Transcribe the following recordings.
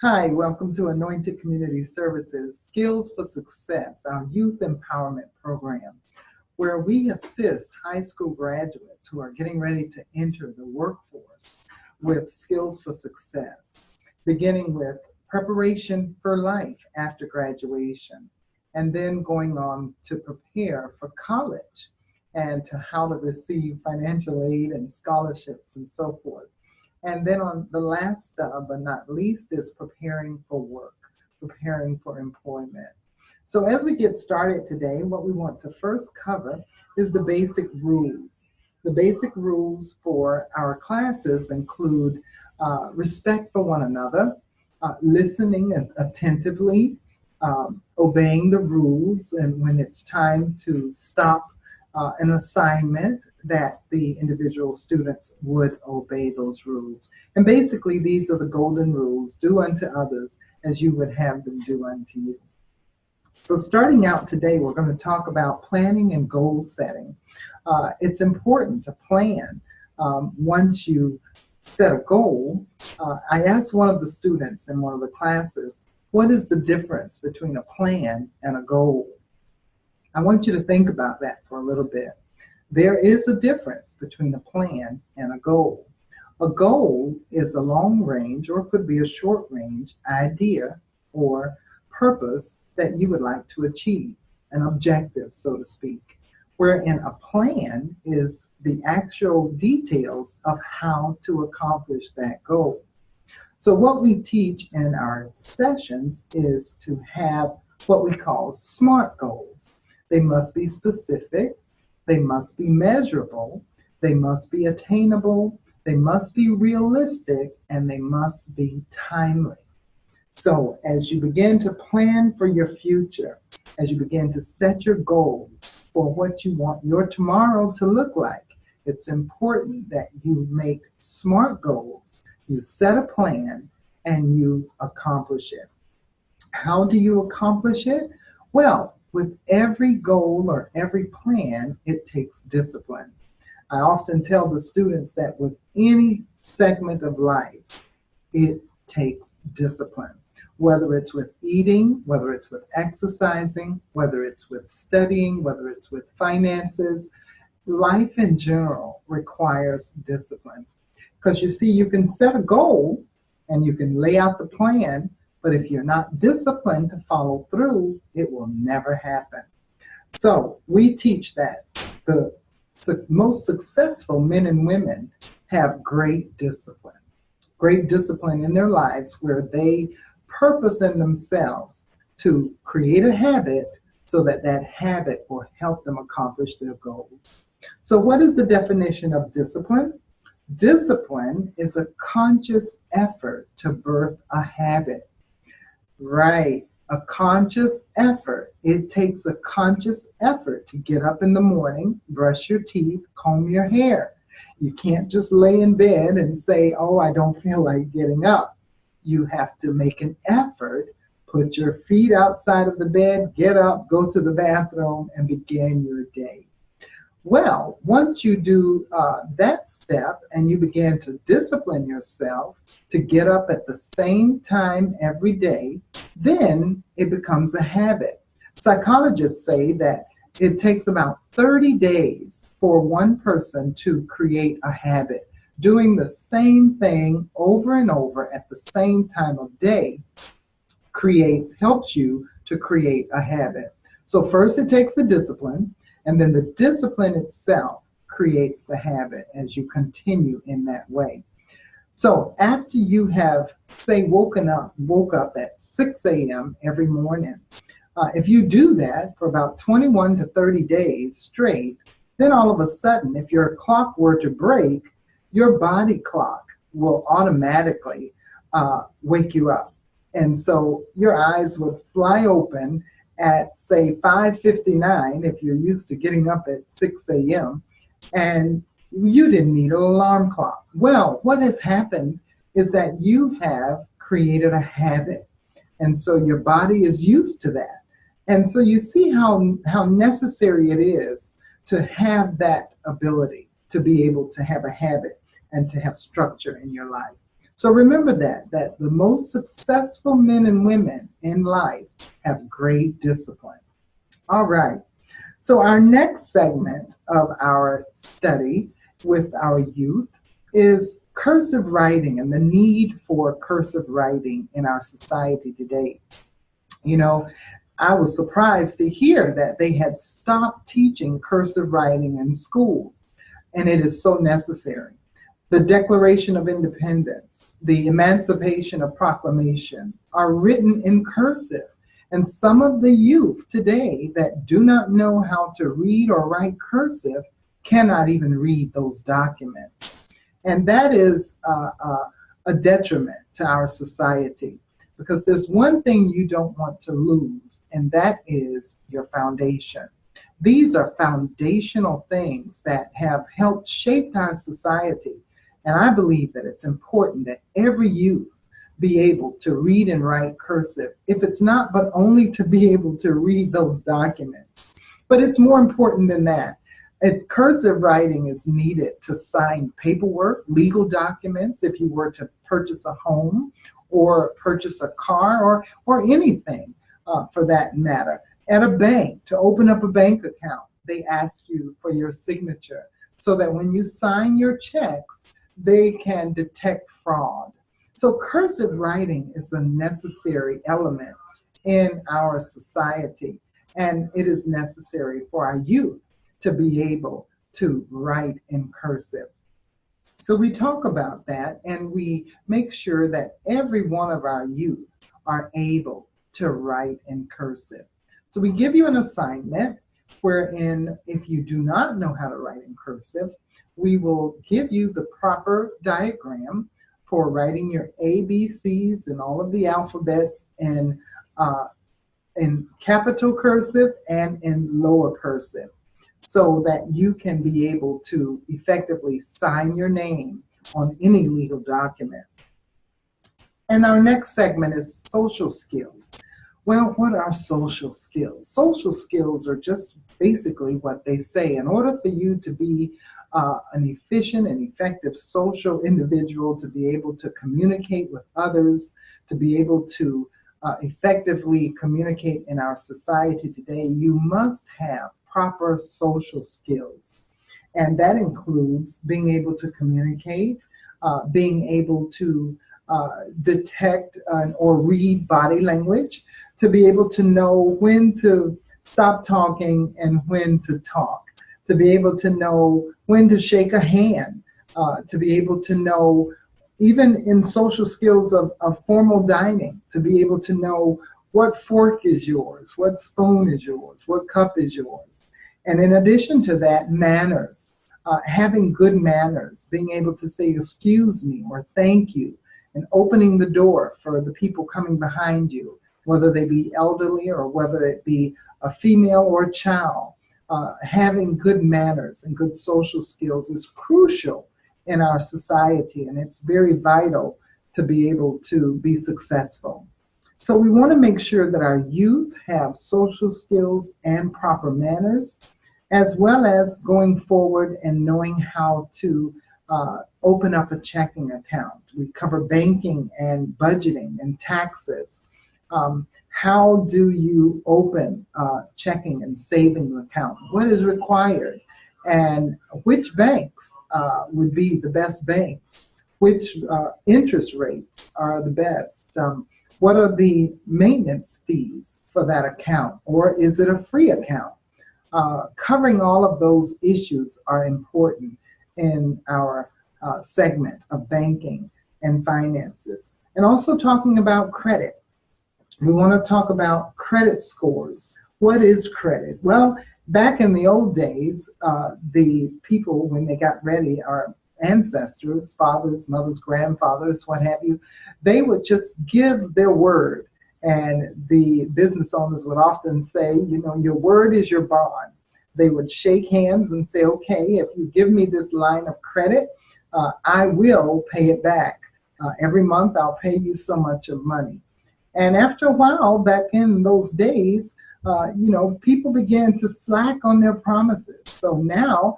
Hi, welcome to Anointed Community Services Skills for Success, our youth empowerment program, where we assist high school graduates who are getting ready to enter the workforce with skills for success, beginning with preparation for life after graduation, and then going on to prepare for college and to how to receive financial aid and scholarships and so forth. And then on the last but not least is preparing for work, preparing for employment. So as we get started today, what we want to first cover is the basic rules. The basic rules for our classes include respect for one another, listening attentively, obeying the rules, and when it's time to stop an assignment, that the individual students would obey those rules. And basically, these are the golden rules: do unto others as you would have them do unto you. So starting out today, we're going to talk about planning and goal setting. It's important to plan. Once you set a goal, I asked one of the students in one of the classes, what is the difference between a plan and a goal? I want you to think about that for a little bit. There is a difference between a plan and a goal. A goal is a long range, or it could be a short range, idea or purpose that you would like to achieve, an objective, so to speak. Wherein a plan is the actual details of how to accomplish that goal. So what we teach in our sessions is to have what we call SMART goals. They must be specific, they must be measurable, they must be attainable, they must be realistic, and they must be timely. So as you begin to plan for your future, as you begin to set your goals for what you want your tomorrow to look like, it's important that you make SMART goals, you set a plan, and you accomplish it. How do you accomplish it? Well, with every goal or every plan, it takes discipline. I often tell the students that with any segment of life, it takes discipline. Whether it's with eating, whether it's with exercising, whether it's with studying, whether it's with finances, life in general requires discipline. Because you see, you can set a goal and you can lay out the plan, but if you're not disciplined to follow through, it will never happen. So we teach that the most successful men and women have great discipline in their lives, where they purpose in themselves to create a habit so that that habit will help them accomplish their goals. So what is the definition of discipline? Discipline is a conscious effort to birth a habit. Right, a conscious effort. It takes a conscious effort to get up in the morning, brush your teeth, comb your hair. You can't just lay in bed and say, oh, I don't feel like getting up. You have to make an effort, put your feet outside of the bed, get up, go to the bathroom, and begin your day. Well, once you do that step and you begin to discipline yourself to get up at the same time every day, then it becomes a habit. Psychologists say that it takes about 30 days for one person to create a habit. Doing the same thing over and over at the same time of day helps you to create a habit. So first it takes the discipline, and then the discipline itself creates the habit as you continue in that way. So after you have, say, woke up at 6 a.m. every morning, if you do that for about 21 to 30 days straight, then all of a sudden, if your clock were to break, your body clock will automatically wake you up. And so your eyes would fly open at, say, 5:59, if you're used to getting up at 6 a.m., and you didn't need an alarm clock. Well, what has happened is that you have created a habit, and so your body is used to that. And so you see how necessary it is to have that ability to be able to have a habit and to have structure in your life. So remember that the most successful men and women in life have great discipline. All right. So our next segment of our study with our youth is cursive writing and the need for cursive writing in our society today. You know, I was surprised to hear that they had stopped teaching cursive writing in school, and it is so necessary. The Declaration of Independence, the Emancipation of Proclamation are written in cursive. And some of the youth today that do not know how to read or write cursive cannot even read those documents. And that is a detriment to our society, because there's one thing you don't want to lose, and that is your foundation. These are foundational things that have helped shape our society. And I believe that it's important that every youth be able to read and write cursive, if it's not but only to be able to read those documents. But it's more important than that. Cursive writing is needed to sign paperwork, legal documents, if you were to purchase a home or purchase a car or anything for that matter. At a bank, to open up a bank account, they ask you for your signature so that when you sign your checks, they can detect fraud. So cursive writing is a necessary element in our society, and it is necessary for our youth to be able to write in cursive. So we talk about that, and we make sure that every one of our youth are able to write in cursive. So we give you an assignment wherein, if you do not know how to write in cursive, we will give you the proper diagram for writing your ABCs and all of the alphabets in capital cursive and in lower cursive, so that you can be able to effectively sign your name on any legal document. And our next segment is social skills. Well, what are social skills? Social skills are just basically what they say. In order for you to be an efficient and effective social individual, to be able to communicate with others, to be able to effectively communicate in our society today, you must have proper social skills. And that includes being able to communicate, being able to detect or read body language, to be able to know when to stop talking and when to talk, to be able to know when to shake a hand, to be able to know, even in social skills of formal dining, to be able to know what fork is yours, what spoon is yours, what cup is yours. And in addition to that, manners, having good manners, being able to say excuse me or thank you, and opening the door for the people coming behind you, whether they be elderly or whether it be a female or a child. Having good manners and good social skills is crucial in our society, and it's very vital to be able to be successful. So we want to make sure that our youth have social skills and proper manners, as well as going forward and knowing how to open up a checking account. We cover banking and budgeting and taxes. How do you open a checking and saving account? What is required? And which banks would be the best banks? Which interest rates are the best? What are the maintenance fees for that account? Or is it a free account? Covering all of those issues are important in our segment of banking and finances. And also talking about credit. We want to talk about credit scores. What is credit? Well, back in the old days, the people, when they got ready, our ancestors, fathers, mothers, grandfathers, what have you, they would just give their word. And the business owners would often say, you know, your word is your bond. They would shake hands and say, okay, if you give me this line of credit, I will pay it back. Every month I'll pay you so much of money. And after a while, back in those days, people began to slack on their promises. So now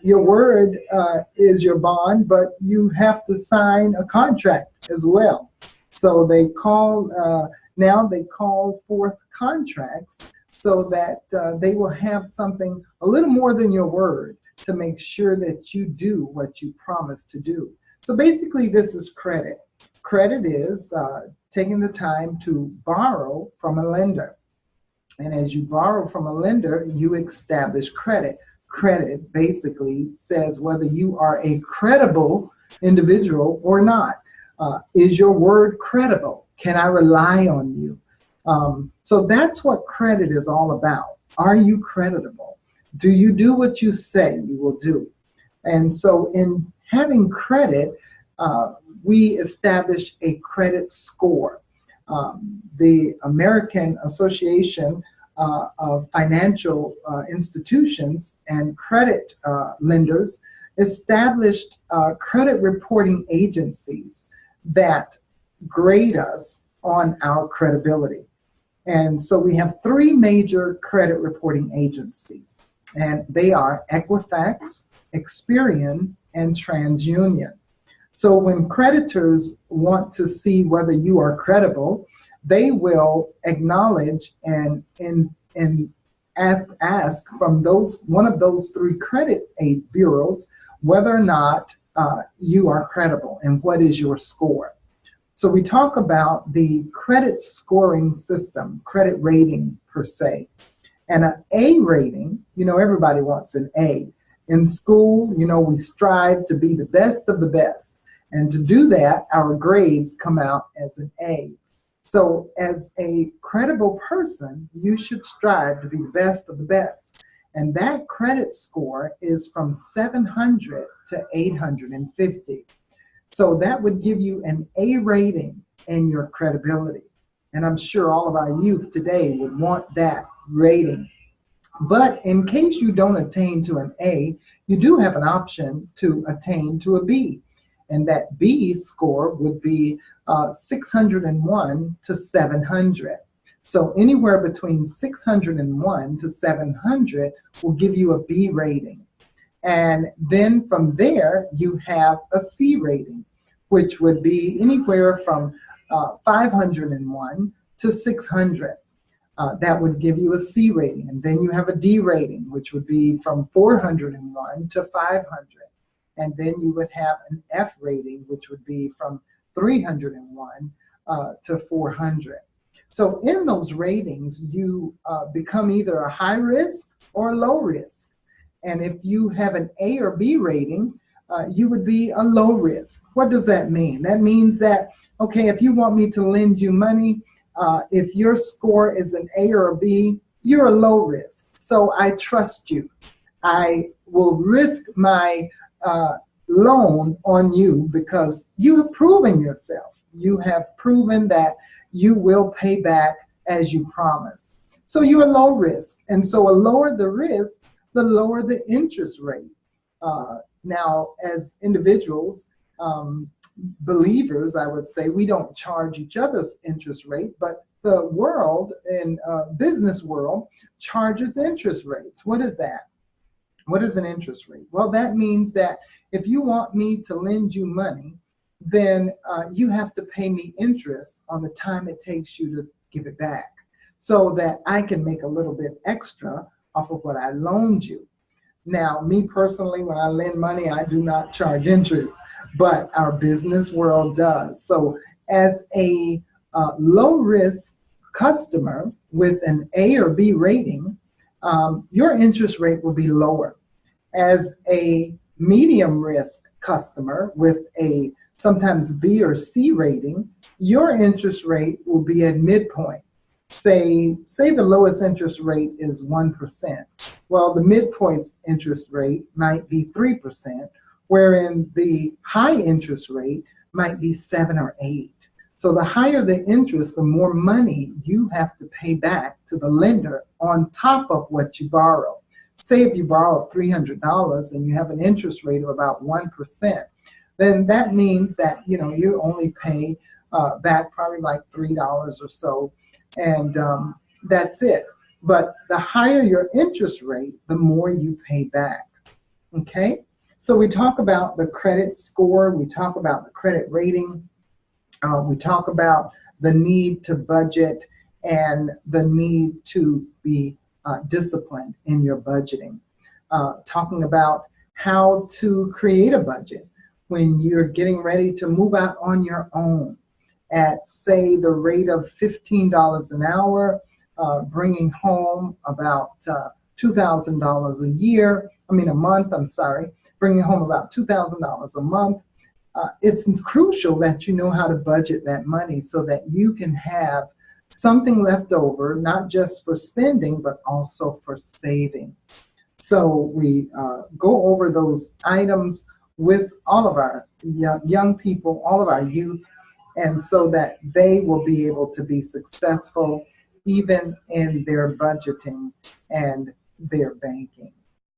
Your word is your bond, but you have to sign a contract as well. So they call now they call forth contracts so that they will have something a little more than your word to make sure that you do what you promised to do. So basically, this is credit. Credit is taking the time to borrow from a lender. And as you borrow from a lender, you establish credit. Credit basically says whether you are a credible individual or not. Is your word credible? Can I rely on you? So that's what credit is all about. Are you creditable? Do you do what you say you will do? And so in having credit, we establish a credit score. The American Association of Financial Institutions and Credit Lenders established credit reporting agencies that grade us on our credibility. And so we have three major credit reporting agencies, and they are Equifax, Experian, and TransUnion. So when creditors want to see whether you are credible, they will acknowledge and ask from one of those three credit aid bureaus whether or not you are credible and what is your score. So we talk about the credit scoring system, credit rating per se. And an A rating, everybody wants an A. In school, we strive to be the best of the best. And to do that, our grades come out as an A. So as a credible person, you should strive to be the best of the best. And that credit score is from 700 to 850. So that would give you an A rating in your credibility. And I'm sure all of our youth today would want that rating. But in case you don't attain to an A, you do have an option to attain to a B. And that B score would be 601 to 700. So anywhere between 601 to 700 will give you a B rating. And then from there, you have a C rating, which would be anywhere from 501 to 600. That would give you a C rating. And then you have a D rating, which would be from 401 to 500. And then you would have an F rating, which would be from 301 to 400. So in those ratings, you become either a high risk or a low risk. And if you have an A or B rating, you would be a low risk. What does that mean? That means that, okay, if you want me to lend you money, if your score is an A or a B, you're a low risk. So I trust you. I will risk my loan on you because you have proven yourself. You have proven that you will pay back as you promised. So you're low risk. And so the lower the risk, the lower the interest rate. Now, as individuals, believers, I would say, we don't charge each other's interest rate, but the world and business world charges interest rates. What is that? What is an interest rate? Well, that means that if you want me to lend you money, then you have to pay me interest on the time it takes you to give it back so that I can make a little bit extra off of what I loaned you. Now, me personally, when I lend money, I do not charge interest, but our business world does. So as a low-risk customer with an A or B rating, your interest rate will be lower. As a medium-risk customer with a sometimes B or C rating, your interest rate will be at midpoint. Say the lowest interest rate is 1%. Well, the midpoint interest rate might be 3%, wherein the high interest rate might be 7 or 8. So the higher the interest, the more money you have to pay back to the lender on top of what you borrow. Say if you borrow $300 and you have an interest rate of about 1%, then that means that you only pay back probably like $3 or so, and that's it. But the higher your interest rate, the more you pay back. Okay, so we talk about the credit score, we talk about the credit rating, we talk about the need to budget and the need to be disciplined in your budgeting. Talking about how to create a budget when you're getting ready to move out on your own at, say, the rate of $15 an hour, bringing home about $2,000 a month, I'm sorry, bringing home about $2,000 a month. It's crucial that you know how to budget that money so that you can have something left over, not just for spending, but also for saving. So we go over those items with all of our young people, all of our youth, and so that they will be able to be successful even in their budgeting and their banking.